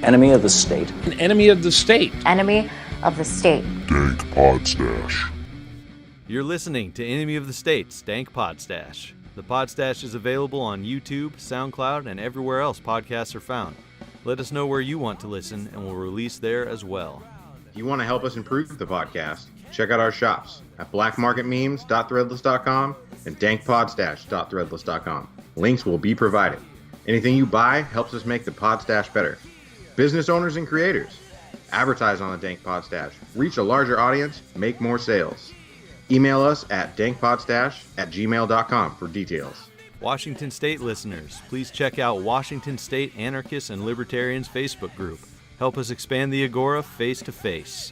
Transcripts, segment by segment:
Enemy of the state. An enemy of the state. Enemy of the state. Dank Podstash. You're listening to Enemy of the State's Dank Podstash. The Podstash is available on YouTube, SoundCloud, and everywhere else podcasts are found. Let us know where you want to listen, and we'll release there as well. If you want to help us improve the podcast, check out our shops at blackmarketmemes.threadless.com and dankpodstash.threadless.com. Links will be provided. Anything you buy helps us make the Podstash better. Business owners and creators, advertise on the Dank Podstash. Reach a larger audience, make more sales. Email us at dankpodstash@gmail.com for details. Washington State listeners, please check out Washington State Anarchists and Libertarians Facebook group. Help us expand the Agora face to face.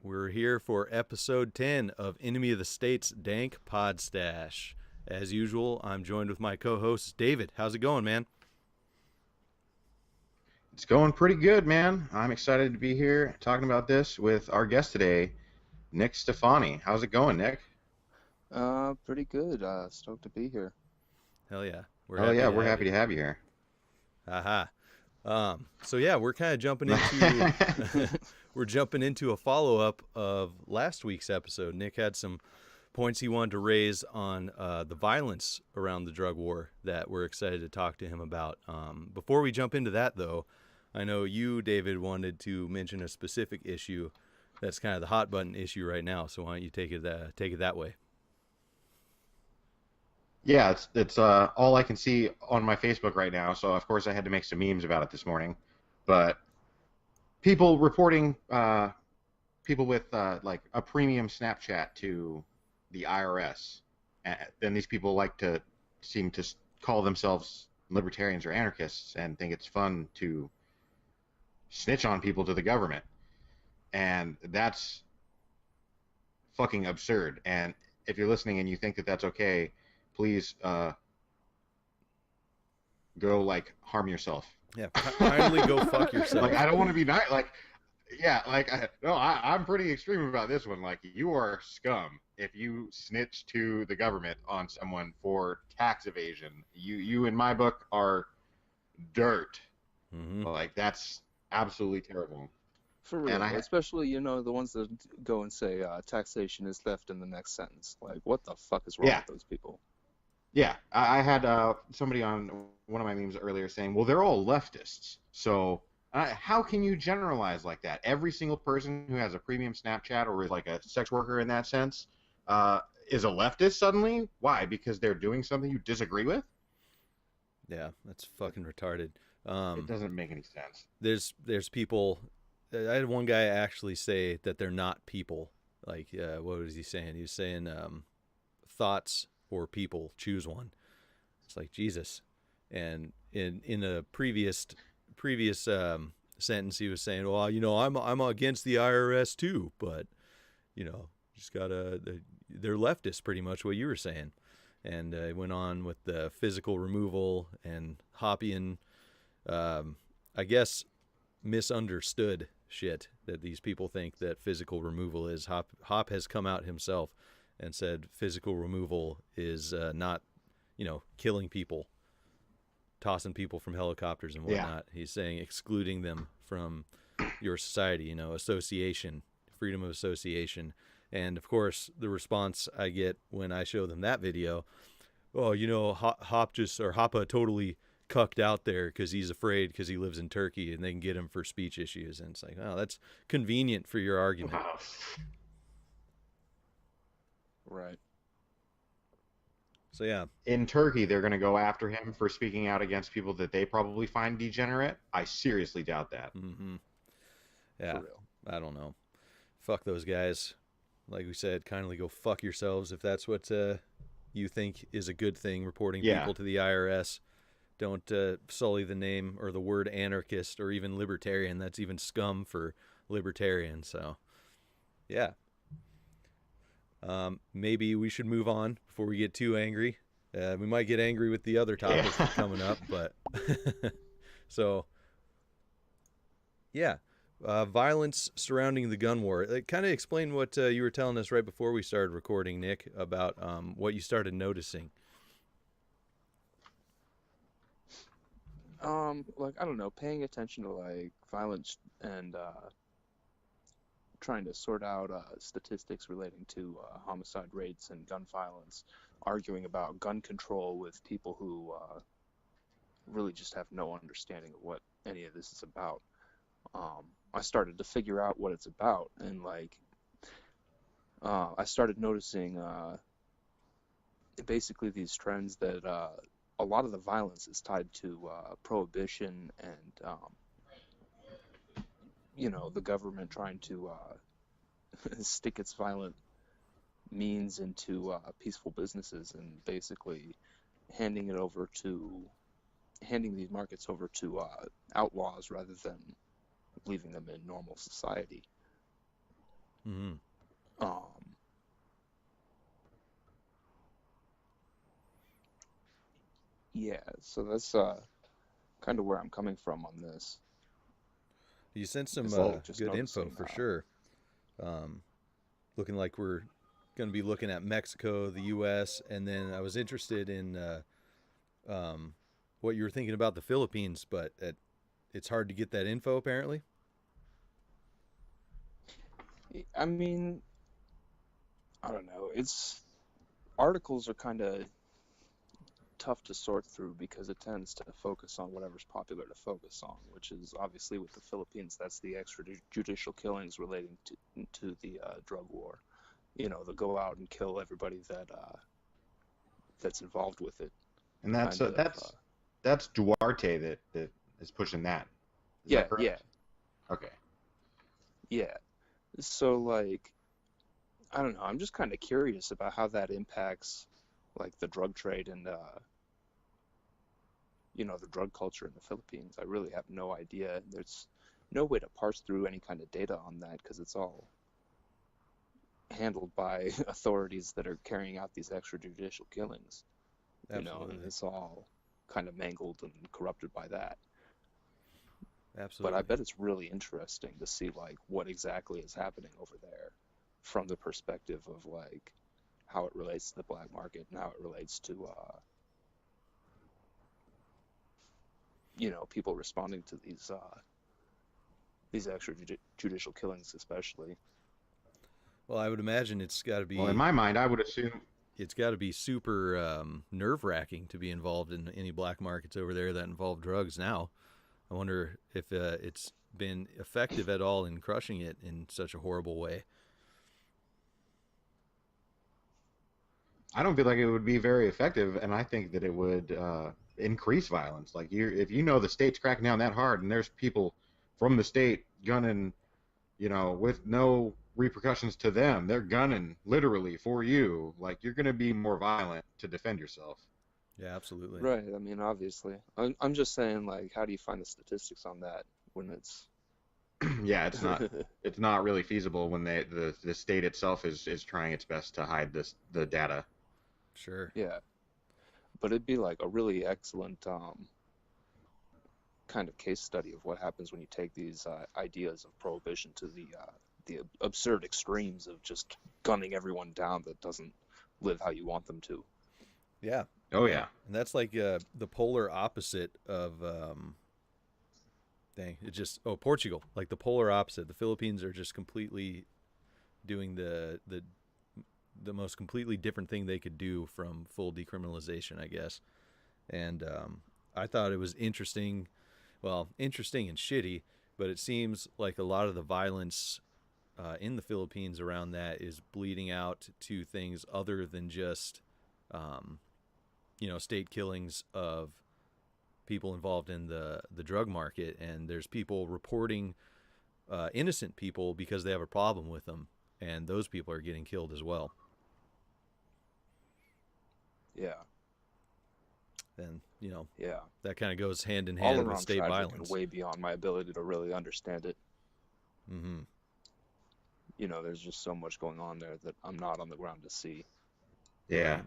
We're here for episode 10 of Enemy of the State's Dank Podstash. As usual, I'm joined with my co-host, David. How's it going, man? It's going pretty good, man. I'm excited to be here talking about this with our guest today, Nick Stephani. How's it going, Nick? Pretty good. Stoked to be here. Hell yeah. We're happy to have you here. Aha. So yeah, we're kind of jumping into we're jumping into a follow-up of last week's episode. Nick had some points he wanted to raise on the violence around the drug war that we're excited to talk to him about. Before we jump into that, though, I know you, David, wanted to mention a specific issue that's kind of the hot button issue right now. So why don't you take it that way? Yeah, it's all I can see on my Facebook right now. So of course I had to make some memes about it this morning. But people reporting people with like a premium Snapchat to the IRS, then these people seem to call themselves libertarians or anarchists and think it's fun to snitch on people to the government, and that's fucking absurd. And if you're listening and you think that that's okay, please go harm yourself. Yeah, kindly go fuck yourself. I don't want to be nice. I'm pretty extreme about this one. You are scum if you snitch to the government on someone for tax evasion. You in my book are dirt. Mm-hmm. That's absolutely terrible. For real, especially the ones that go and say taxation is theft in the next sentence. What the fuck is wrong with those people? Yeah, I had somebody on one of my memes earlier saying, well, they're all leftists. So how can you generalize like that? Every single person who has a premium Snapchat or is like a sex worker in that sense is a leftist suddenly? Why? Because they're doing something you disagree with? Yeah, that's fucking retarded. It doesn't make any sense. There's people. I had one guy actually say that they're not people. What was he saying? He was saying thoughts or people, choose one. It's like Jesus. And in a previous sentence, he was saying, well, I'm against the IRS too, but just they're leftists, pretty much what you were saying. And he went on with the physical removal and Hoppian, I guess, misunderstood shit that these people think that physical removal is. Hop has come out himself and said physical removal is not, killing people, tossing people from helicopters and whatnot. Yeah. He's saying excluding them from your society, association, freedom of association. And of course, the response I get when I show them that video, Hoppa totally cucked out there because he's afraid because he lives in Turkey and they can get him for speech issues. And it's like, oh, that's convenient for your argument. Wow. Right. So yeah, in Turkey they're going to go after him for speaking out against people that they probably find degenerate. I seriously doubt that. Mm-hmm. Yeah, I don't know. Fuck those guys. Like we said, kindly go fuck yourselves if that's what you think is a good thing. Reporting people to the IRS. Don't sully the name or the word anarchist or even libertarian. That's even scum for libertarian. So, yeah. Maybe we should move on before we get too angry. We might get angry with the other topics coming up, but so yeah, Violence surrounding the gun war. Kind of explain what you were telling us right before we started recording, Nick, about what you started noticing. Like, I don't know, paying attention to, like, violence and trying to sort out statistics relating to homicide rates and gun violence, arguing about gun control with people who really just have no understanding of what any of this is about. I started to figure out what it's about, and, like, I started noticing basically these trends that a lot of the violence is tied to prohibition and the government trying to stick its violent means into peaceful businesses and basically handing these markets over to outlaws rather than leaving them in normal society. Mm-hmm. Yeah, so that's kind of where I'm coming from on this. You sent some just good info noticing, for sure. Looking like we're going to be looking at Mexico, the U.S., and then I was interested in what you were thinking about the Philippines, but it's hard to get that info apparently. I mean, I don't know. Articles are kind of tough to sort through because it tends to focus on whatever's popular to focus on, which is obviously with the Philippines, that's the extrajudicial killings relating to the drug war. They'll go out and kill everybody that's involved with it. And that's Duarte that is pushing that. Is that correct? Yeah. Okay. Yeah. So, like, I don't know. I'm just kind of curious about how that impacts, like, the drug trade and, the drug culture in the Philippines. I really have no idea. There's no way to parse through any kind of data on that because it's all handled by authorities that are carrying out these extrajudicial killings. Absolutely. And it's all kind of mangled and corrupted by that. Absolutely. But I bet it's really interesting to see, like, what exactly is happening over there from the perspective of, like, how it relates to the black market and how it relates to, people responding to these extrajudicial killings, especially. Well, I would imagine it's got to be. Well, in my mind, I would assume it's got to be super nerve-wracking to be involved in any black markets over there that involve drugs now. I wonder if it's been effective at all in crushing it in such a horrible way. I don't feel like it would be very effective, and I think that it would increase violence. Like, if the state's cracking down that hard, and there's people from the state gunning, with no repercussions to them, they're gunning literally for you. Like, you're going to be more violent to defend yourself. Yeah, absolutely. Right. I mean, obviously. I'm just saying, like, how do you find the statistics on that when it's... Yeah, it's not really feasible when the state itself is trying its best to hide the data. Sure. Yeah. But it'd be like a really excellent kind of case study of what happens when you take these ideas of prohibition to the absurd extremes of just gunning everyone down that doesn't live how you want them to. Yeah. Oh, yeah. And that's like the polar opposite of, Portugal. Like the polar opposite. The Philippines are just completely doing the most completely different thing they could do from full decriminalization, I guess. And I thought it was interesting. Well, interesting and shitty, but it seems like a lot of the violence in the Philippines around that is bleeding out to things other than just state killings of people involved in the drug market, and there's people reporting innocent people because they have a problem with them, and those people are getting killed as well. Yeah. And yeah, that kind of goes hand in hand with state violence. And way beyond my ability to really understand it. Mm-hmm. There's just so much going on there that I'm not on the ground to see. Yeah.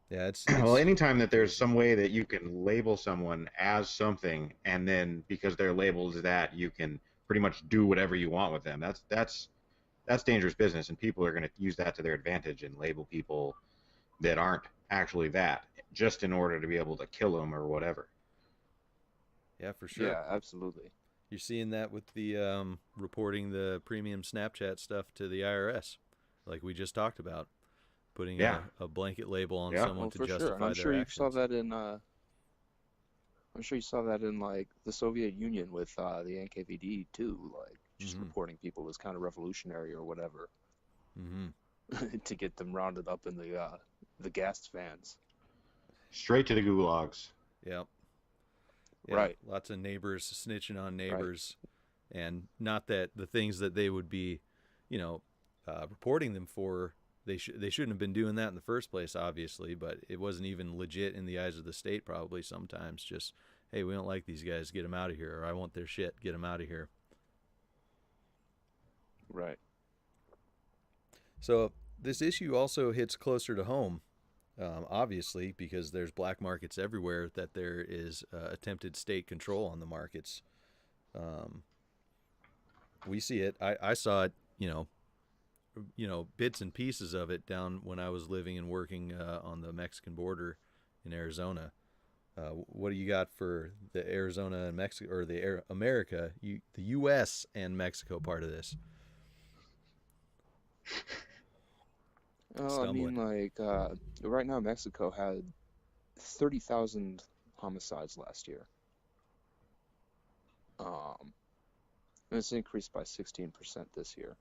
Yeah, it's Well, anytime that there's some way that you can label someone as something, and then because they're labeled as that, you can pretty much do whatever you want with them. That's dangerous business, and people are going to use that to their advantage and label people that aren't actually that, just in order to be able to kill them or whatever. yeah, for sure. Yeah, absolutely. You're seeing that with the reporting the premium Snapchat stuff to the IRS, like we just talked about, putting Yeah. a blanket label on Yeah. someone Well, to for sure. justify And I'm their sure you actions. saw that in I'm sure you saw that in like the Soviet Union with the NKVD too, like just Mhm. reporting people as kind of revolutionary or whatever Mm-hmm. to get them rounded up in the gas vans. Straight to the gulags. Yep. Yeah, Right. lots of neighbors snitching on Right. neighbors, and not that the things that they would be, you know, reporting them for, they shouldn't have been doing that in the first place, obviously, but it wasn't even legit in the eyes of the state probably sometimes. Just, hey, we don't like these guys, get them out of here, or I want their shit, get them out of here. Right. So this issue also hits closer to home, obviously, because there's black markets everywhere, that there is attempted state control on the markets. We see it. I saw it, bits and pieces of it down when I was living and working on the Mexican border in Arizona. What do you got for the Arizona and Mexico, or the America, the U.S. and Mexico part of this? Oh, I mean, like right now Mexico had 30,000 homicides last year. And it's increased by 16% this year.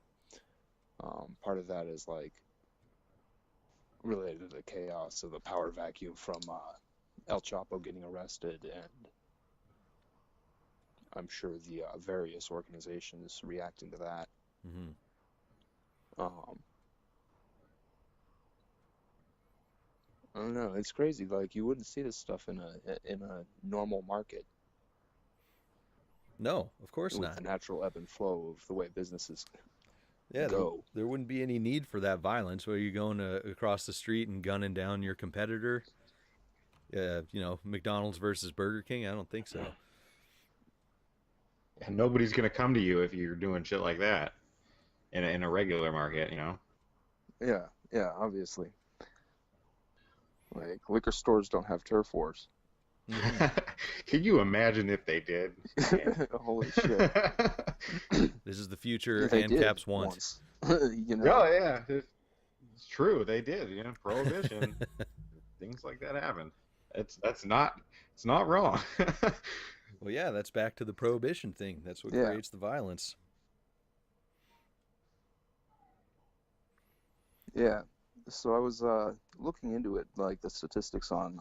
Part of that is like related to the chaos of the power vacuum from El Chapo getting arrested, and I'm sure the various organizations reacting to that. Mm-hmm. I don't know. It's crazy. Like you wouldn't see this stuff in a normal market. No, of course with not. The natural ebb and flow of the way businesses Yeah, go. there wouldn't be any need for that violence where you're going across the street and gunning down your competitor. McDonald's versus Burger King. I don't think so. And nobody's going to come to you if you're doing shit like that in a regular market, you know? Yeah, obviously. Like, liquor stores don't have turf wars. Mm-hmm. Can you imagine if they did? Holy shit. This is the future They ANCAPs want. Once. Oh, yeah. It's true. They did, prohibition. Things like that happened. It's not wrong. Well, yeah, that's back to the prohibition thing. That's what creates the violence. Yeah. So I was looking into it, like the statistics on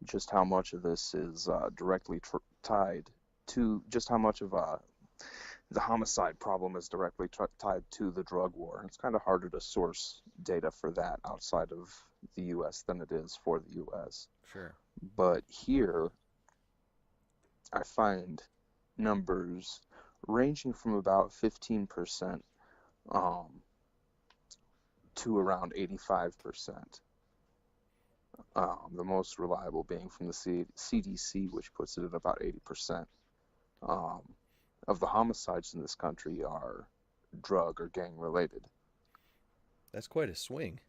just how much of this is directly tied to, just how much of the homicide problem is directly tied to the drug war. It's kind of harder to source data for that outside of the U.S. than it is for the U.S. Sure. But here, I find numbers ranging from about 15% to around 85%. The most reliable being from the CDC, which puts it at about 80%. Of the homicides in this country are drug or gang related. That's quite a swing.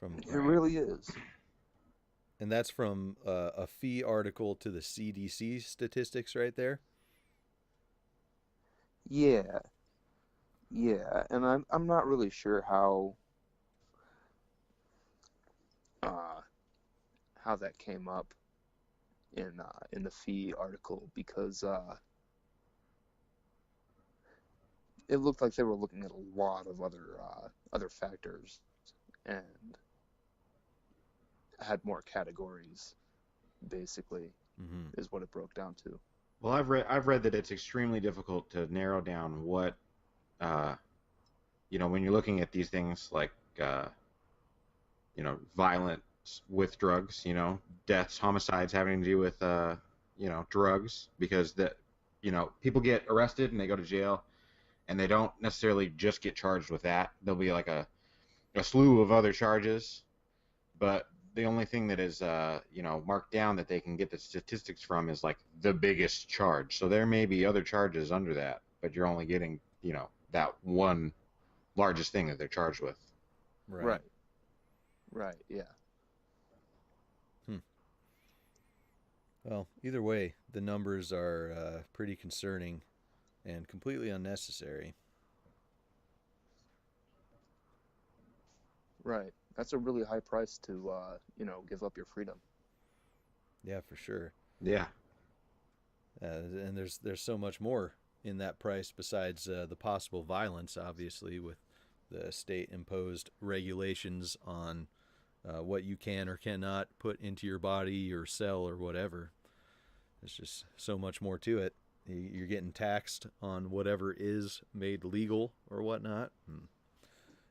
It really is. And that's from a fee article to the CDC statistics right there? Yeah, and I'm not really sure how that came up in the fee article, because it looked like they were looking at a lot of other factors and had more categories, basically, is what it broke down to. Well, I've read that it's extremely difficult to narrow down what, when you're looking at these things like, violence with drugs, deaths, homicides having to do with, drugs, because people get arrested and they go to jail, and they don't necessarily just get charged with that. There'll be like a a slew of other charges, but the only thing that is marked down that they can get the statistics from is like the biggest charge. So there may be other charges under that, but you're only getting that one largest thing that they're charged with. Right. Right. Yeah. Well, either way, the numbers are pretty concerning and completely unnecessary. Right. That's a really high price to give up your freedom. Yeah, for sure. Yeah. And there's so much more in that price besides the possible violence, obviously, with the state-imposed regulations on what you can or cannot put into your body or sell or whatever. There's just so much more to it. You're getting taxed on whatever is made legal or whatnot.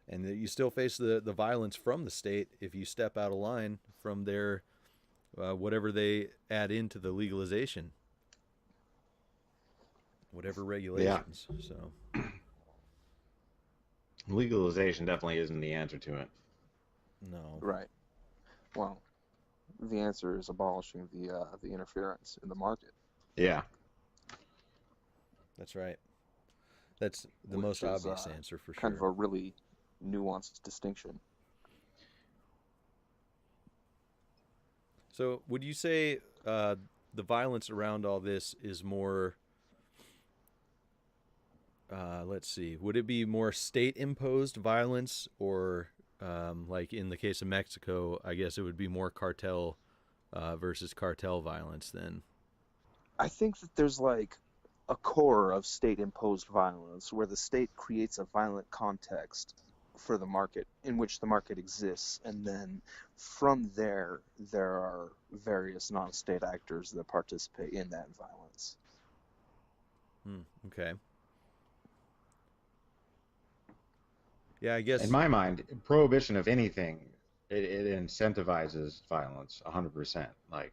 And you still face the violence from the state if you step out of line from their whatever they add into the legalization. Whatever regulations. Yeah. So legalization definitely isn't the answer to it. No. Right. Well, the answer is abolishing the interference in the market. Yeah. That's right. That's the most obvious answer for sure. Kind of a really nuanced distinction. So would you say the violence around all this is more, let's see, would it be more state-imposed violence or like in the case of Mexico, I guess it would be more cartel versus cartel violence then? I think that there's like a core of state-imposed violence where the state creates a violent context for the market in which the market exists, and then from there are various non-state actors that participate in that violence. Okay. Yeah, I guess in my mind, prohibition of anything, it incentivizes violence 100%. Like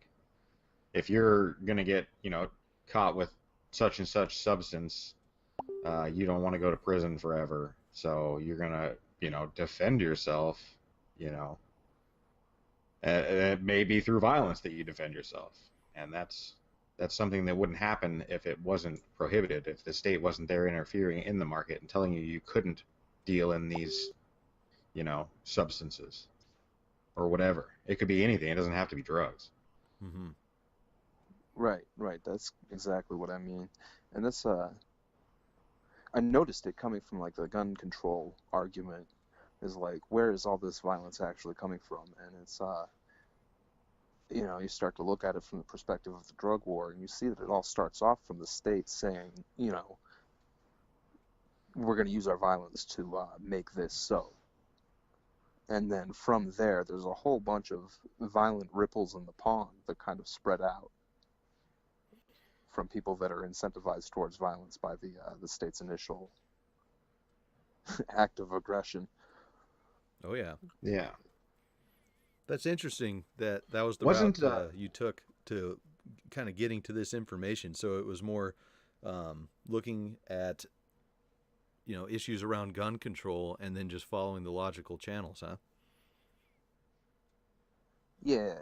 if you're gonna get caught with such and such substance, you don't want to go to prison forever, so you're gonna defend yourself. It may be through violence that you defend yourself, and that's something that wouldn't happen if it wasn't prohibited, if the state wasn't there interfering in the market and telling you couldn't deal in these substances or whatever. It could be anything. It doesn't have to be drugs. Mm-hmm. Right. That's exactly what I mean. And that's I noticed it coming from like the gun control argument is like, where is all this violence actually coming from? And it's you start to look at it from the perspective of the drug war, and you see that it all starts off from the state saying, we're going to use our violence to make this so. And then from there, there's a whole bunch of violent ripples in the pond that kind of spread out from people that are incentivized towards violence by the state's initial act of aggression. Oh, yeah. Yeah. That's interesting that was the route you took to kind of getting to this information. So it was more looking at, issues around gun control and then just following the logical channels, huh? Yeah.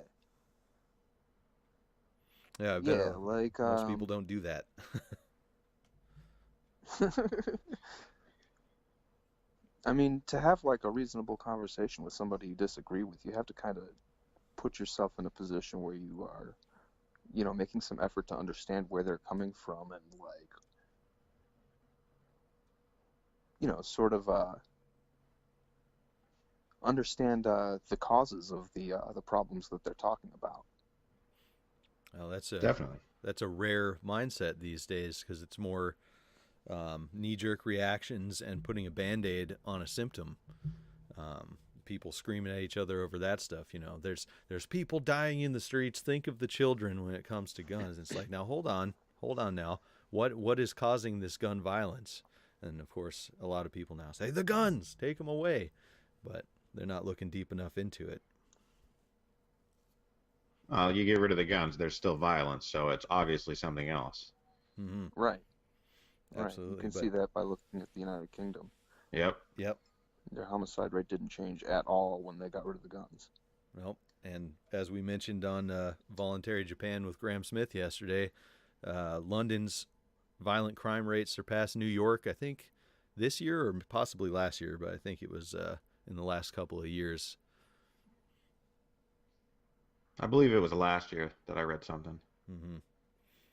Yeah, I bet like most people don't do that. I mean, to have like a reasonable conversation with somebody you disagree with, you have to kind of put yourself in a position where you are, making some effort to understand where they're coming from and like, sort of understand the causes of the problems that they're talking about. Well, definitely that's a rare mindset these days because it's more knee-jerk reactions and putting a Band-Aid on a symptom. People screaming at each other over that stuff. There's people dying in the streets. Think of the children when it comes to guns. It's like, now hold on now. What is causing this gun violence? And of course, a lot of people now say the guns, take them away, but they're not looking deep enough into it. You get rid of the guns, there's still violence, so it's obviously something else. Mm-hmm. Right. Absolutely. You can see that by looking at the United Kingdom. Yep. Their homicide rate didn't change at all when they got rid of the guns. Well, and as we mentioned on Voluntary Japan with Graham Smith yesterday, London's violent crime rate surpassed New York, I think, this year or possibly last year, but I think it was in the last couple of years. I believe it was last year that I read something. Mm-hmm.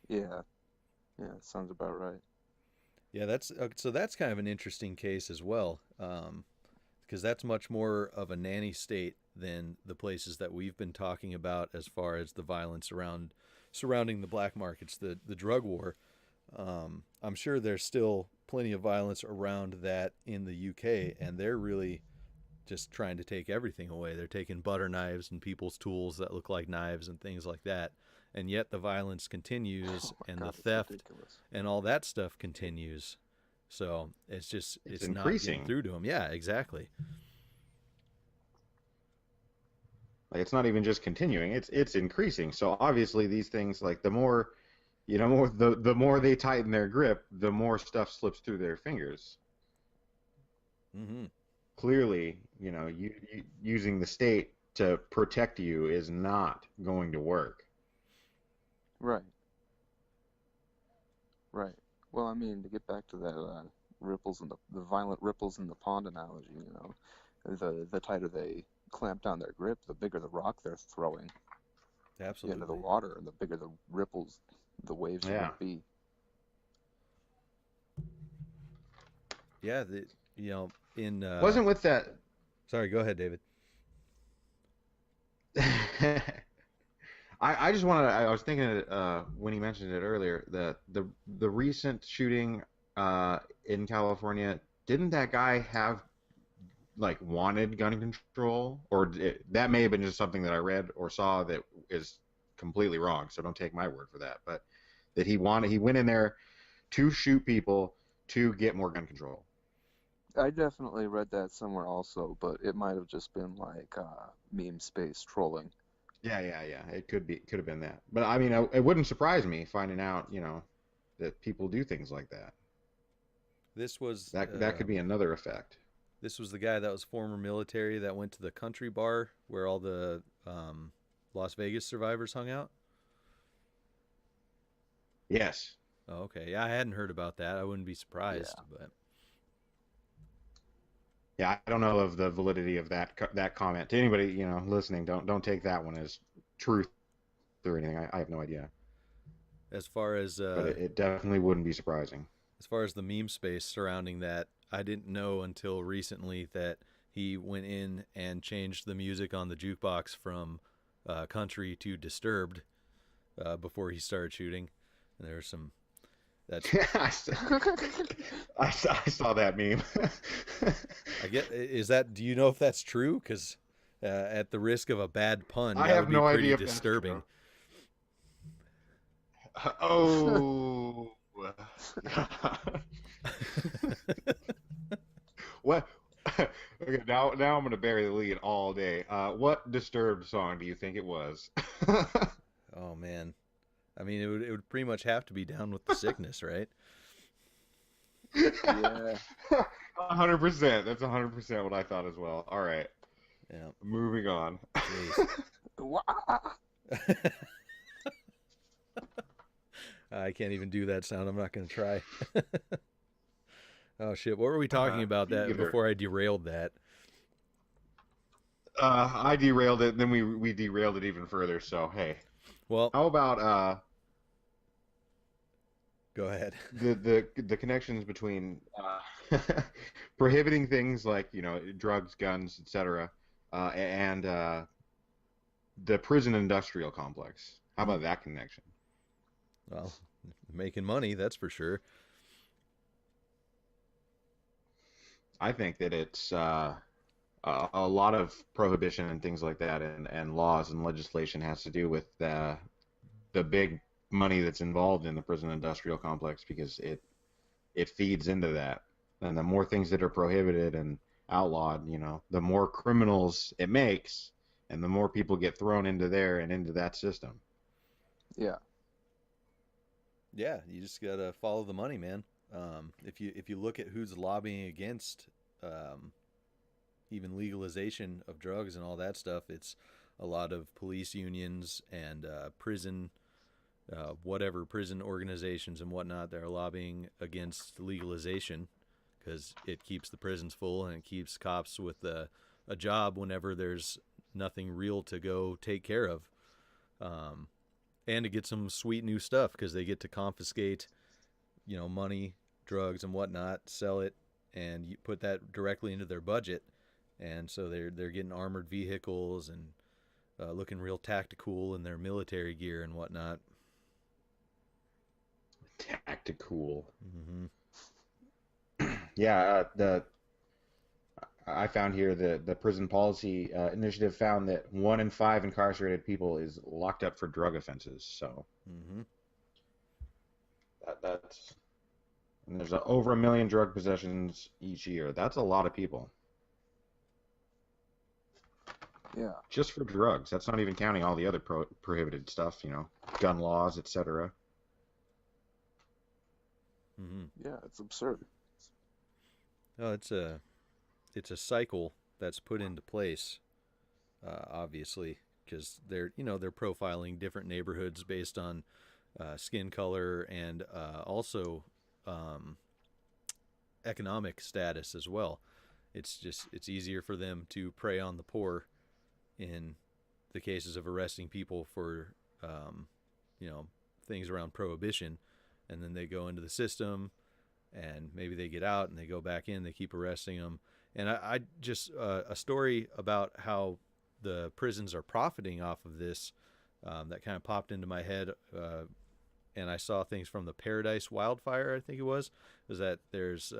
Yeah, that sounds about right. Yeah, that's so that's kind of an interesting case as well, because that's much more of a nanny state than the places that we've been talking about as far as the violence surrounding the black markets, the drug war. I'm sure there's still plenty of violence around that in the UK, and they're really just trying to take everything away. They're taking butter knives and people's tools that look like knives and things like that. And yet the violence continues, and God, the it's theft ridiculous. and all that stuff continues. So it's not increasing. getting through to them. Yeah, exactly. Like, it's not even just continuing; it's increasing. So obviously, these things, like, the more, the more they tighten their grip, the more stuff slips through their fingers. Mm-hmm. Clearly, using the state to protect you is not going to work. Right. Right. Well, I mean, to get back to that ripples in the violent ripples in the pond analogy, the tighter they clamp down their grip, the bigger the rock they're throwing Absolutely. into the water, and the bigger the ripples, the waves are going to be. Yeah, in Wasn't with that. Sorry, go ahead, David. I just wanted. I was thinking when he mentioned it earlier that the recent shooting in California, didn't that guy have wanted gun control, or that may have been just something that I read or saw that is completely wrong. So don't take my word for that. But that he went in there to shoot people to get more gun control. I definitely read that somewhere also, but it might have just been like meme space trolling. Yeah. It could have been that. But I mean, it wouldn't surprise me finding out, that people do things like that. This was That could be another effect. This was the guy that was former military that went to the country bar where all the Las Vegas survivors hung out. Yes. Oh, okay. Yeah, I hadn't heard about that. I wouldn't be surprised, but. Yeah, I don't know of the validity of that comment. To anybody listening, don't take that one as truth or anything. I have no idea. As far as but it definitely wouldn't be surprising. As far as the meme space surrounding that, I didn't know until recently that he went in and changed the music on the jukebox from country to Disturbed before he started shooting, and there was some. That's I saw that meme. Do you know if that's true? Because at the risk of a bad pun, I that have would be no pretty idea disturbing. Oh. What? Okay, now I'm gonna bury the lead all day. What Disturbed song do you think it was? Oh man. I mean, it would pretty much have to be Down with the Sickness, right? Yeah. 100%. That's 100% what I thought as well. All right. Yeah. Moving on. I can't even do that sound. I'm not going to try. Oh shit! What were we talking about before I derailed that? I derailed it, and then we derailed it even further. So hey. Well, how about go ahead. The connections between prohibiting things like drugs, guns, etc., and the prison industrial complex. How about that connection? Well, making money, that's for sure. I think that it's a lot of prohibition and things like that, and laws and legislation has to do with the big money that's involved in the prison industrial complex, because it feeds into that. And the more things that are prohibited and outlawed, the more criminals it makes, and the more people get thrown into there and into that system. Yeah. Yeah, you just gotta follow the money, man. If you look at who's lobbying against even legalization of drugs and all that stuff, it's a lot of police unions and prison organizations and whatnot that are lobbying against legalization because it keeps the prisons full and it keeps cops with a job whenever there's nothing real to go take care of. And to get some sweet new stuff because they get to confiscate, money, drugs, and whatnot, sell it, and you put that directly into their budget. And so they're getting armored vehicles and looking real tactical in their military gear and whatnot. Tactical. Mm-hmm. Yeah, I found here the prison policy initiative found that 1 in 5 incarcerated people is locked up for drug offenses. So that's and there's over 1 million drug possessions each year. That's a lot of people. Yeah. Just for drugs. That's not even counting all the other prohibited stuff. Gun laws, etc. Mm-hmm. Yeah, it's absurd. Oh, it's a cycle that's put into place, obviously, because they're profiling different neighborhoods based on skin color and also economic status as well. It's easier for them to prey on the poor in the cases of arresting people for things around prohibition, and then they go into the system and maybe they get out and they go back in, they keep arresting them. And I just a story about how the prisons are profiting off of this that kind of popped into my head, and I saw things from the Paradise wildfire, I think it was that there's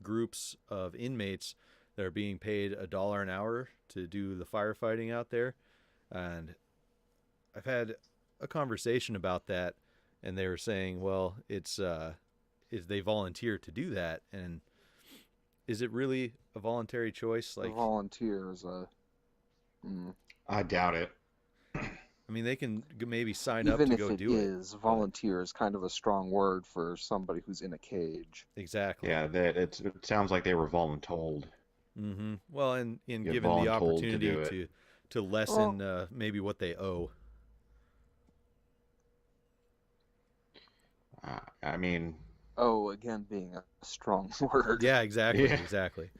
groups of inmates that are being paid $1 an hour to do the firefighting out there. And I've had a conversation about that, and they were saying, well, it's they volunteer to do that, and is it really a voluntary choice? Like, volunteer is I doubt it. I mean, they can maybe sign up to go do it. Even if it is, volunteer is kind of a strong word for somebody who's in a cage. Exactly. Yeah, it sounds like they were voluntold. Mm-hmm. Well, and in You're given the voluntold opportunity to lessen maybe what they owe. I mean... Oh, again, being a strong word. Yeah, exactly, Yeah. exactly.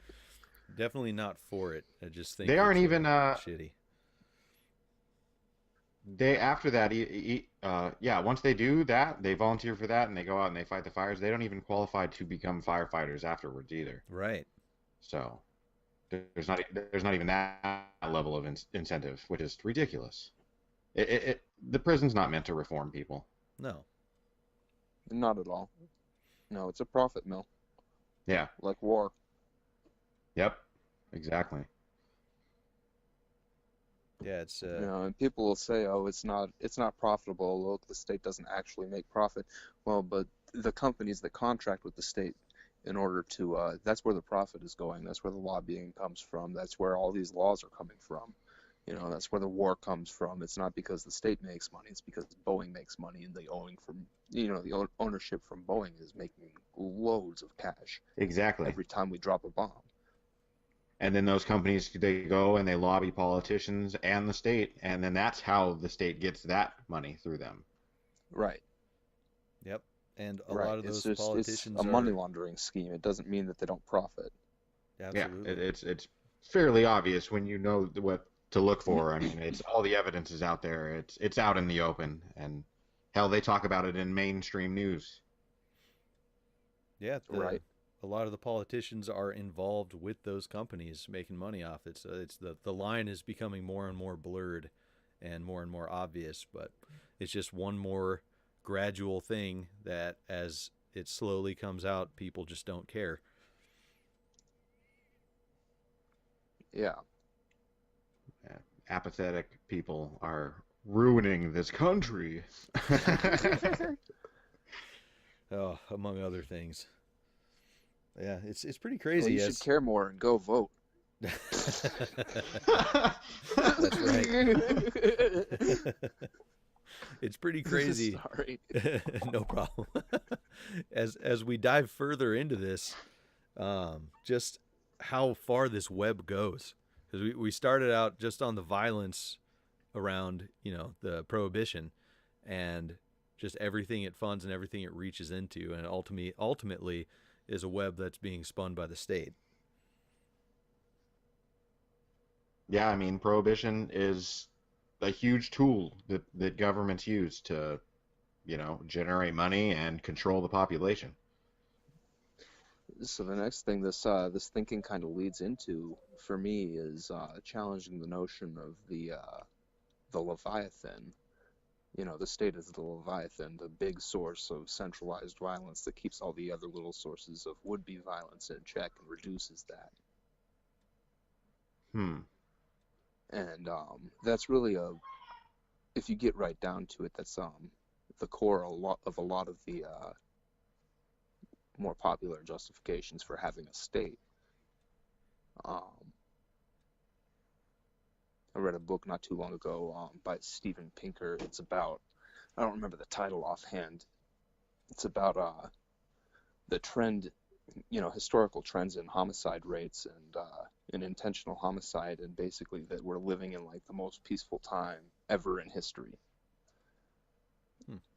Definitely not for it. I just think they aren't even shitty. They after that, once they do that, they volunteer for that and they go out and they fight the fires. They don't even qualify to become firefighters afterwards either. Right. So there's not even that level of incentive, which is ridiculous. The prison's not meant to reform people. No. Not at all. No, it's a profit mill. Yeah. Like war. Yep. Exactly. Yeah, it's and people will say, "Oh, it's not profitable. Look, the state doesn't actually make profit." Well, but the companies that contract with the state in order to that's where the profit is going. That's where the lobbying comes from. That's where all these laws are coming from. That's where the war comes from. It's not because the state makes money. It's because Boeing makes money, and the ownership from Boeing is making loads of cash. Exactly. Every time we drop a bomb. And then those companies, they go and they lobby politicians and the state, and then that's how the state gets that money through them. Right. Yep. And a lot of those politicians it's a money laundering scheme. It doesn't mean that they don't profit. Absolutely. Yeah, it's fairly obvious when you know what to look for. I mean, it's all the evidence is out there. It's out in the open, and hell, they talk about it in mainstream news. Yeah, right. A lot of the politicians are involved with those companies making money off it. So it's the line is becoming more and more blurred and more obvious, but it's just one more gradual thing that as it slowly comes out, people just don't care. Yeah. Apathetic people are ruining this country. Oh, among other things. Yeah, it's pretty crazy. Well, you should care more and go vote. That's right. It's pretty crazy. Sorry. No problem. As we dive further into this, just how far this web goes. Because we started out just on the violence around, the prohibition and just everything it funds and everything it reaches into, and ultimately is a web that's being spun by the state. Yeah, I mean, prohibition is a huge tool that governments use to, generate money and control the population. So the next thing this thinking kind of leads into for me is challenging the notion of the Leviathan. The state is the Leviathan, the big source of centralized violence that keeps all the other little sources of would-be violence in check and reduces that. And that's really if you get right down to it, that's the core of a lot of the more popular justifications for having a state. I read a book not too long ago by Steven Pinker. It's about, I don't remember the title offhand. It's about the trend, historical trends in homicide rates and in intentional homicide, and basically that we're living in like the most peaceful time ever in history.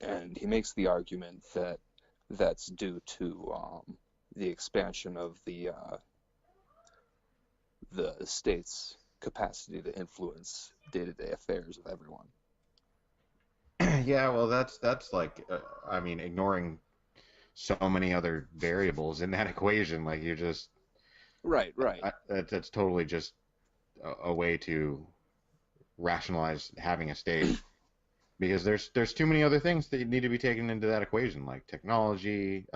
And he makes the argument that that's due to the expansion of the state's capacity to influence day-to-day affairs of everyone. Yeah, well, that's like, I mean, ignoring so many other variables in that equation. Like, you're just right. That's totally just a way to rationalize having a state, because there's too many other things that need to be taken into that equation, like technology,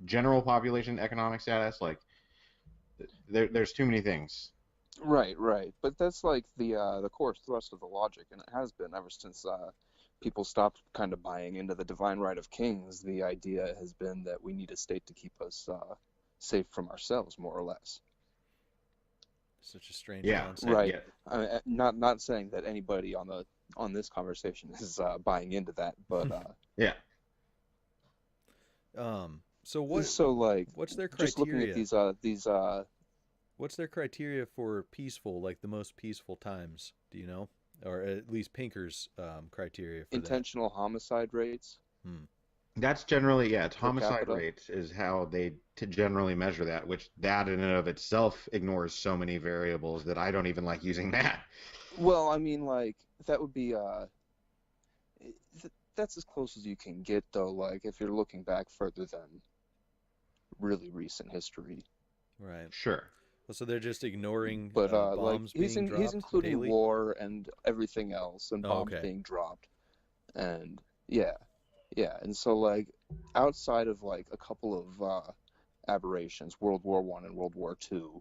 general population, economic status. Like, there's too many things. Right. But that's like the core thrust of the logic, and it has been ever since people stopped kind of buying into the divine right of kings. The idea has been that we need a state to keep us safe from ourselves, more or less. Such a strange concept. Right. Yeah. I mean, not saying that anybody on this conversation is buying into that, but yeah. So what? So like, what's their criteria? Just looking at these. What's their criteria for peaceful, like the most peaceful times? Do you know, or at least Pinker's criteria for intentional homicide rates? That's generally, it's homicide capita. rates is how they generally measure that, which that in and of itself ignores so many variables that I don't even like using that. Well, I mean, like, that would be that's as close as you can get, though. Like, if you're looking back further than really recent history. Right. Sure. Well, so they're just ignoring but bombs like he's including daily? war and everything else, and bombs being dropped, and yeah, and so like outside of like a couple of aberrations, World War I and World War II,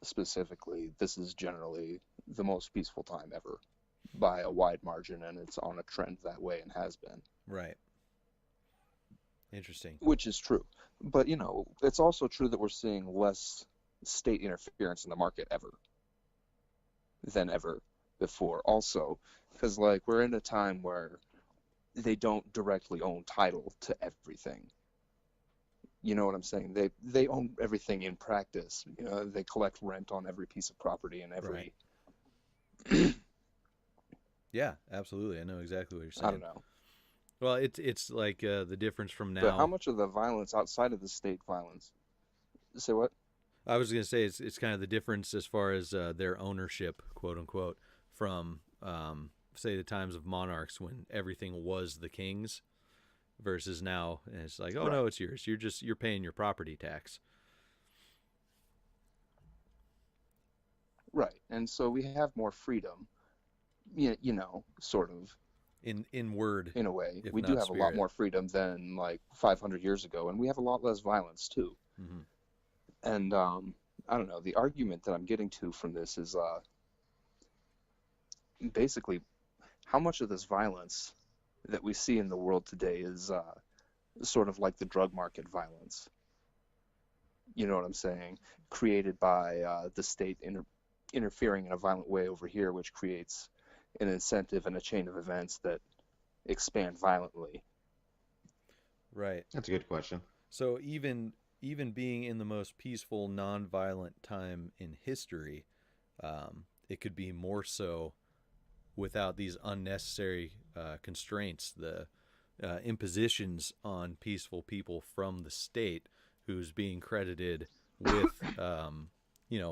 specifically, this is generally the most peaceful time ever by a wide margin, and it's on a trend that way and has been. Right. Interesting. Which is true. But, it's also true that we're seeing less state interference in the market than ever before. Also, because, like, we're in a time where they don't directly own title to everything. You know what I'm saying? They own everything in practice. They collect rent on every piece of property and every... Right. Yeah, absolutely. I know exactly what you're saying. I don't know. Well, it's like the difference from now. But how much of the violence outside of the state violence? Say what? I was going to say it's kind of the difference as far as their ownership, quote unquote, from say the times of monarchs when everything was the king's, versus now and it's like, oh no, it's yours. You're paying your property tax. Right, and so we have more freedom. Sort of. In word, in a way, we not do have spirit. a lot more freedom than like 500 years ago, and we have a lot less violence too. Mm-hmm. And I don't know. The argument that I'm getting to from this is basically how much of this violence that we see in the world today is sort of like the drug market violence. You know what I'm saying? Created by the state interfering in a violent way over here, which creates an incentive and a chain of events that expand violently. Right. That's a good question. So even even being in the most peaceful, non-violent time in history, it could be more so without these unnecessary constraints, the impositions on peaceful people from the state, who's being credited with,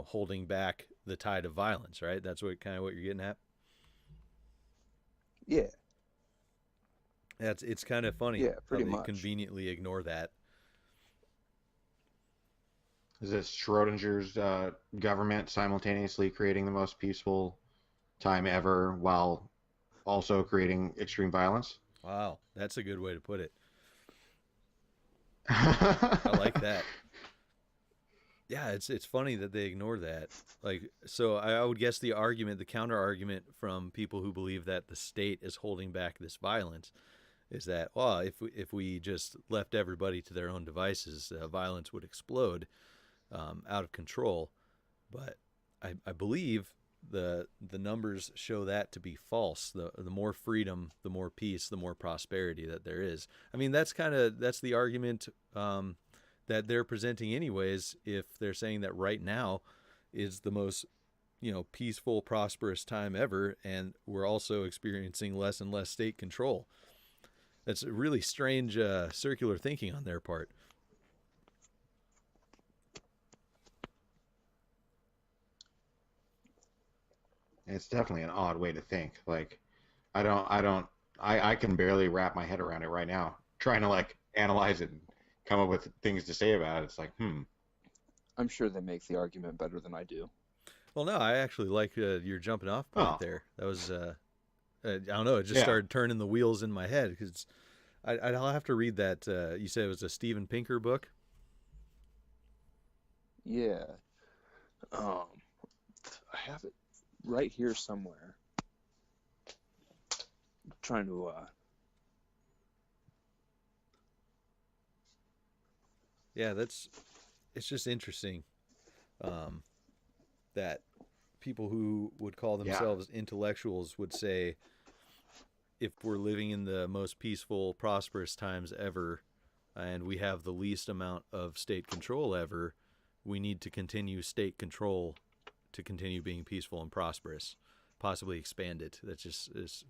holding back the tide of violence. Right? That's what you're getting at. Yeah. It's kind of funny Yeah, how pretty they much. conveniently ignore that. Is this Schrodinger's government simultaneously creating the most peaceful time ever while also creating extreme violence? Wow, that's a good way to put it. I like that. Yeah, it's funny that they ignore that. Like, so I would guess the counter argument from people who believe that the state is holding back this violence is that, well, if we just left everybody to their own devices, violence would explode out of control. But I believe the numbers show that to be false. The more freedom, the more peace, the more prosperity that there is. I mean, that's the argument that they're presenting anyways, if they're saying that right now is the most peaceful, prosperous time ever, and we're also experiencing less and less state control. That's a really strange circular thinking on their part. It's definitely an odd way to think. Like, I can barely wrap my head around it right now. Trying to like analyze it and come up with things to say about it. It's like, I'm sure they make the argument better than I do. Well, no, I actually like your jumping off point there. That was, I don't know, it just Yeah. started turning the wheels in my head, because I'll have to read that. You said it was a Steven Pinker book? Yeah. I have it right here somewhere. I'm trying to Yeah, it's just interesting that people who would call themselves intellectuals would say, if we're living in the most peaceful, prosperous times ever, and we have the least amount of state control ever, we need to continue state control to continue being peaceful and prosperous, possibly expand it. That's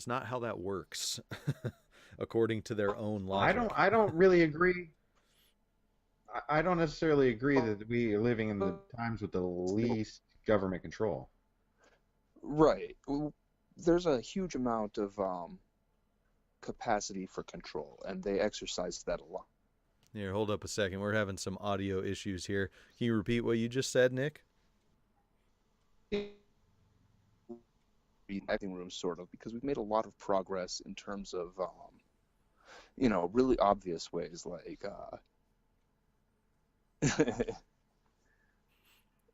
not how that works, according to their own logic. I don't really agree. I don't necessarily agree that we are living in the times with the least government control. Right. There's a huge amount of capacity for control, and they exercise that a lot. Here, hold up a second. We're having some audio issues here. Can you repeat what you just said, Nick? Acting rooms, sort of, because we've made a lot of progress in terms of, really obvious ways, like,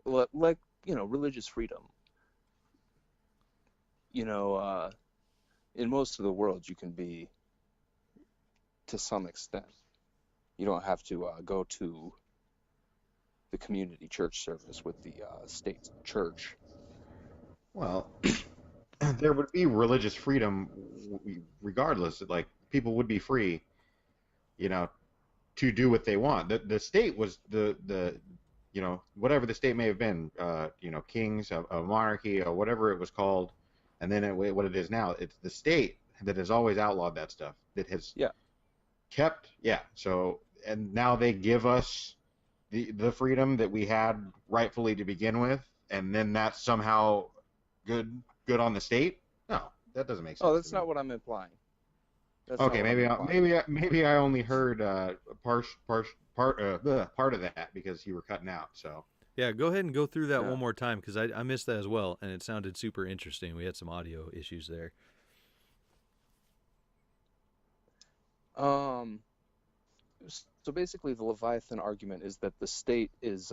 religious freedom. In most of the world, you can be, to some extent, you don't have to go to the community church service with the state church. Well, there would be religious freedom regardless. Like, people would be free, to do what they want. The state was the whatever the state may have been, kings, a monarchy, or whatever it was called, and then what it is now. It's the state that has always outlawed that stuff. That has kept. So, and now they give us the freedom that we had rightfully to begin with, and then that's somehow good on the state. No, that doesn't make sense. Oh, that's not what I'm implying. Okay, maybe I only heard part of that because you were cutting out. So yeah, go ahead and go through that one more time, because I missed that as well, and it sounded super interesting. We had some audio issues there. So basically, the Leviathan argument is that the state is,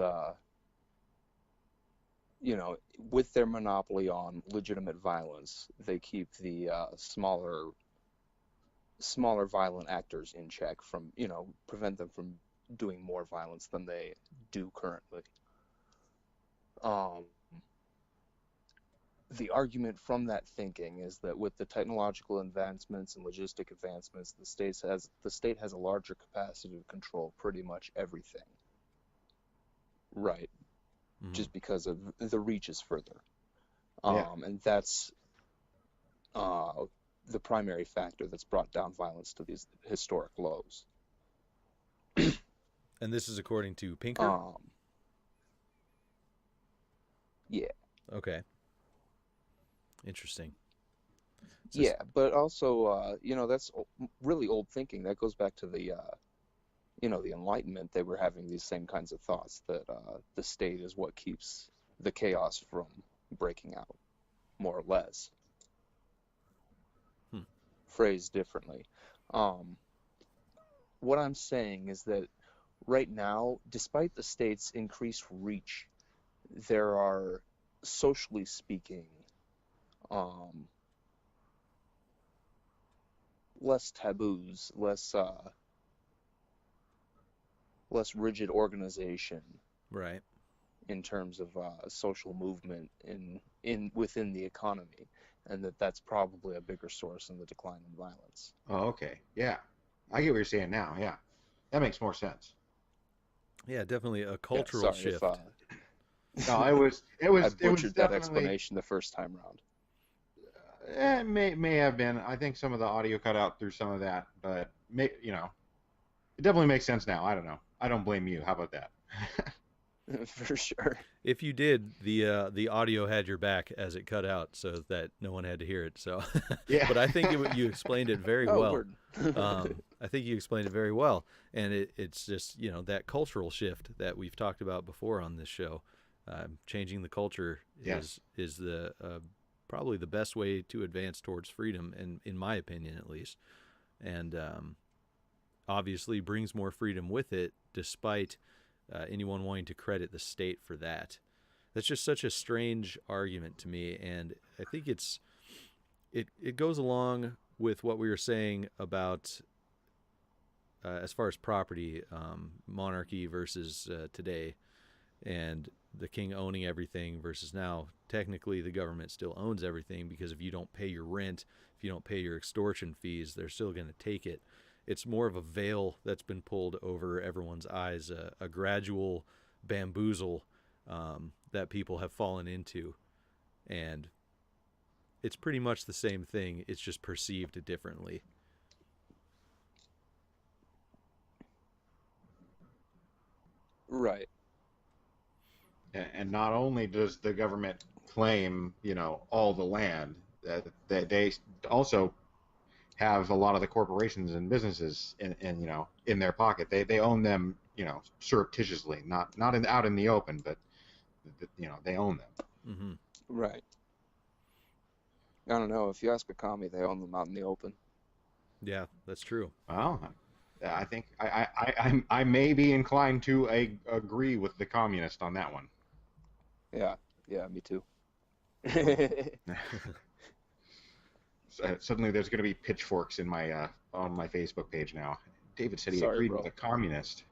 with their monopoly on legitimate violence, they keep the smaller violent actors in check, from, prevent them from doing more violence than they do currently. the argument from that thinking is that with the technological advancements and logistic advancements, the state has a larger capacity to control pretty much everything. Right. Mhm. Just because of the reach is further. Yeah. And that's the primary factor that's brought down violence to these historic lows. And this is according to Pinker? Yeah. Okay. Interesting. Yeah, but also, that's really old thinking. That goes back to the, the Enlightenment. They were having these same kinds of thoughts that the state is what keeps the chaos from breaking out, more or less. Phrased differently. What I'm saying is that right now, despite the state's increased reach, there are, socially speaking, less taboos, less rigid organization, right, in terms of social movement within the economy, and that's probably a bigger source in the decline in violence. Oh, okay. Yeah. I get what you're saying now. Yeah. That makes more sense. Yeah, definitely a cultural shift. No, it was I butchered that definitely, explanation the first time round. It may have been. I think some of the audio cut out through some of that, but it definitely makes sense now. I don't know. I don't blame you. How about that? For sure. If you did, the audio had your back as it cut out, so that no one had to hear it. So, yeah. But I think you explained it very well. I think you explained it very well, and it's just that cultural shift that we've talked about before on this show. Changing the culture is the probably the best way to advance towards freedom, and in my opinion, at least, and obviously brings more freedom with it, despite anyone wanting to credit the state for that. That's just such a strange argument to me, and I think it goes along with what we were saying about as far as property, monarchy versus today, and the king owning everything versus now technically the government still owns everything, because if you don't pay your rent, if you don't pay your extortion fees, they're still going to take it. It's more of a veil that's been pulled over everyone's eyes, a gradual bamboozle that people have fallen into. And it's pretty much the same thing. It's just perceived differently. Right. And not only does the government claim, all the land, that they also have a lot of the corporations and businesses in their pocket. They own them, surreptitiously, not out in the open, but they own them. Mm-hmm. Right. I don't know. If you ask a commie, they own them out in the open. Yeah, that's true. Well, I think I may be inclined to agree with the communist on that one. Yeah, me too. Suddenly, there's going to be pitchforks in my on my Facebook page now. David said he agreed with a communist.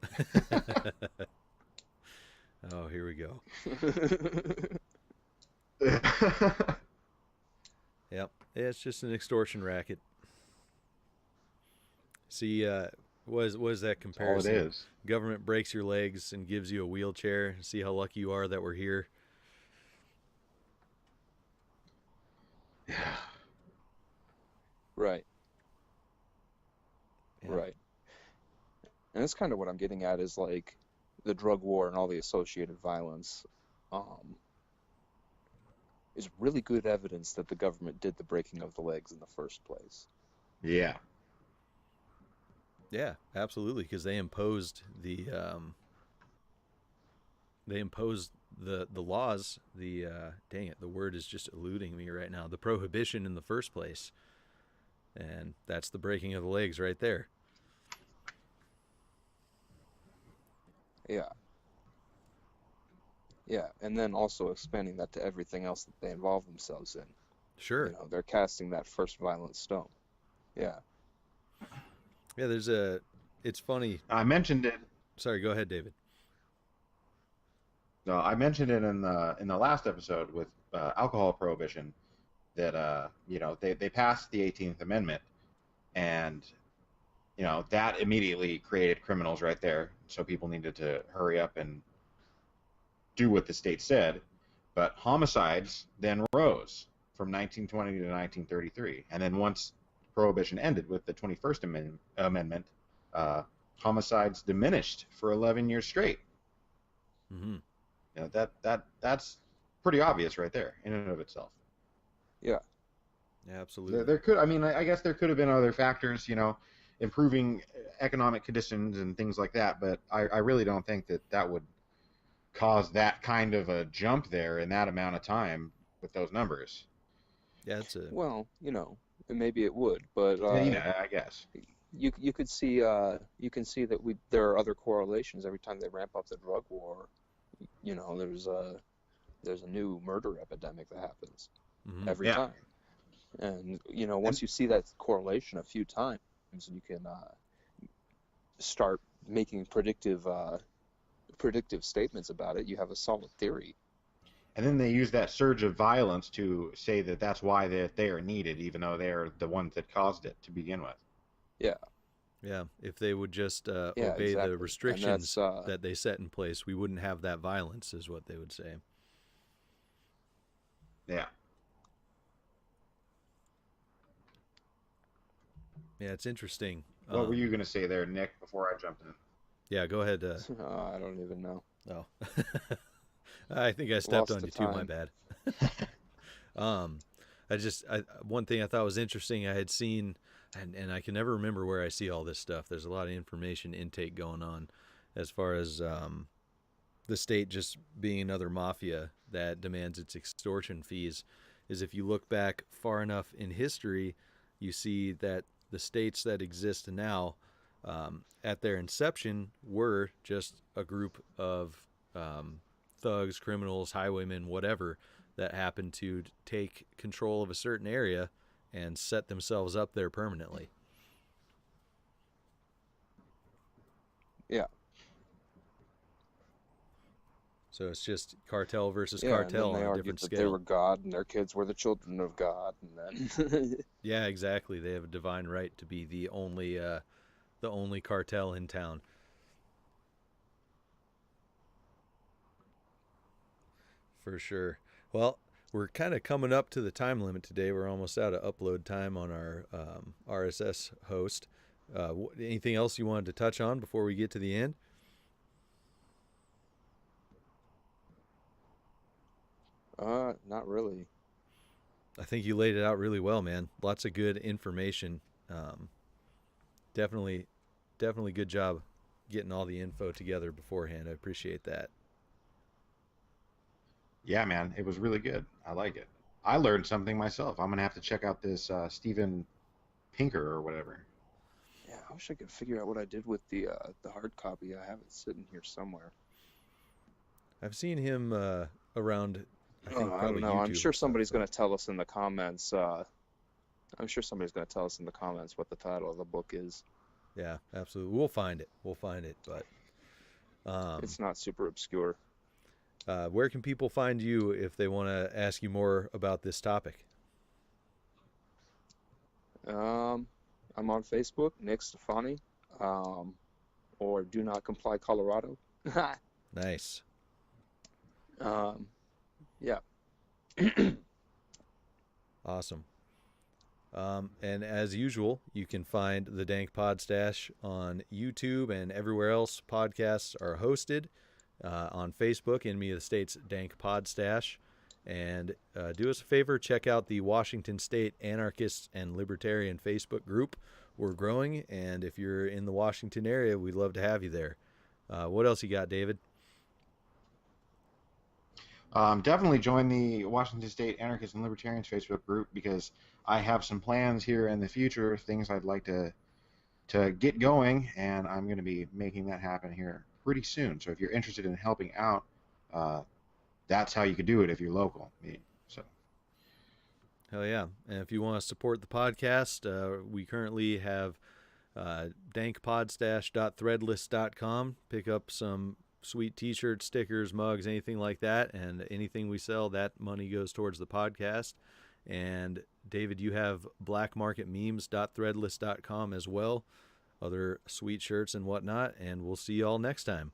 Oh, here we go. Yep, it's just an extortion racket. See, what is that comparison? All it is. Government breaks your legs and gives you a wheelchair. See how lucky you are that we're here. Yeah. Right. Yeah. Right. And that's kind of what I'm getting at, is like the drug war and all the associated violence is really good evidence that the government did the breaking of the legs in the first place. Yeah. Yeah, absolutely, because they imposed the laws, dang it, the word is just eluding me right now, the prohibition in the first place. And that's the breaking of the legs right there. Yeah. Yeah, and then also expanding that to everything else that they involve themselves in. Sure. They're casting that first violent stone. Yeah. Yeah, it's funny. I mentioned it. Sorry, go ahead, David. No, I mentioned it in the last episode with alcohol prohibition, that they passed the 18th Amendment, and that immediately created criminals right there. So people needed to hurry up and do what the state said. But homicides then rose from 1920 to 1933, and then once prohibition ended with the 21st Amendment, homicides diminished for 11 years straight. Mm-hmm. That's pretty obvious right there in and of itself. Yeah. Yeah, absolutely. There could, I guess there could have been other factors, improving economic conditions and things like that, but I really don't think that would cause that kind of a jump there in that amount of time with those numbers. Yeah, Well, maybe it would, but I guess you could see you can see that there are other correlations every time they ramp up the drug war. There's a new murder epidemic that happens every time, and once you see that correlation a few times, you can start making predictive statements about it. You have a solid theory. And then they use that surge of violence to say that that's why they are needed, even though they're the ones that caused it to begin with. Yeah. Yeah, if they would just obey exactly. the restrictions that they set in place, we wouldn't have that violence, is what they would say. Yeah. Yeah, it's interesting. What were you going to say there, Nick, before I jumped in? Yeah, go ahead. I don't even know. Oh. I think I stepped on you too, my bad. One thing I thought was interesting, I had seen, and I can never remember where I see all this stuff. There's a lot of information intake going on as far as the state just being another mafia that demands its extortion fees. Is if you look back far enough in history, you see that the states that exist now, at their inception, were just a group of thugs, criminals, highwaymen, whatever, that happened to take control of a certain area and set themselves up there permanently. Yeah. So it's just cartel versus Yeah, cartel and then they on a argued different that scale. they were God and their kids were the children of God, and then Yeah, exactly. They have a divine right to be the only cartel in town. For sure. Well, we're kind of coming up to the time limit today. We're almost out of upload time on our RSS host. Anything else you wanted to touch on before we get to the end? not really. I think you laid it out really well, man. Lots of good information. Definitely good job getting all the info together beforehand. I appreciate that. Yeah, man, it was really good. I like it. I learned something myself. I'm gonna have to check out this Steven Pinker or whatever. Yeah, I wish I could figure out what I did with the hard copy. I have it sitting here somewhere. I've seen him around. I think I probably don't know. I'm YouTube sure and somebody's stuff, going to tell us in the comments. I'm sure somebody's going to tell us in the comments what the title of the book is. Yeah, absolutely. We'll find it. But it's not super obscure. where can people find you if they want to ask you more about this topic? I'm on Facebook, Nick Stephani, or Do Not Comply Colorado. Nice. Yeah. Awesome. And as usual, you can find the Dank Podstash on YouTube and everywhere else podcasts are hosted. On Facebook, Enemy of the State's Dank Podstash. And do us a favor, check out the Washington State Anarchists and Libertarian Facebook group. We're growing, and if you're in the Washington area, we'd love to have you there. What else you got, David? Definitely join the Washington State Anarchists and Libertarians Facebook group, because I have some plans here in the future, things I'd like to get going, and I'm going to be making that happen here pretty soon. So if you're interested in helping out, that's how you could do it if you're local. So. Hell yeah. And if you want to support the podcast, we currently have dankpodstash.threadless.com. Pick up some sweet t-shirts, stickers, mugs, anything like that, and anything we sell, that money goes towards the podcast. And David, you have blackmarketmemes.threadless.com as well, other sweet shirts and whatnot, and we'll see y'all next time.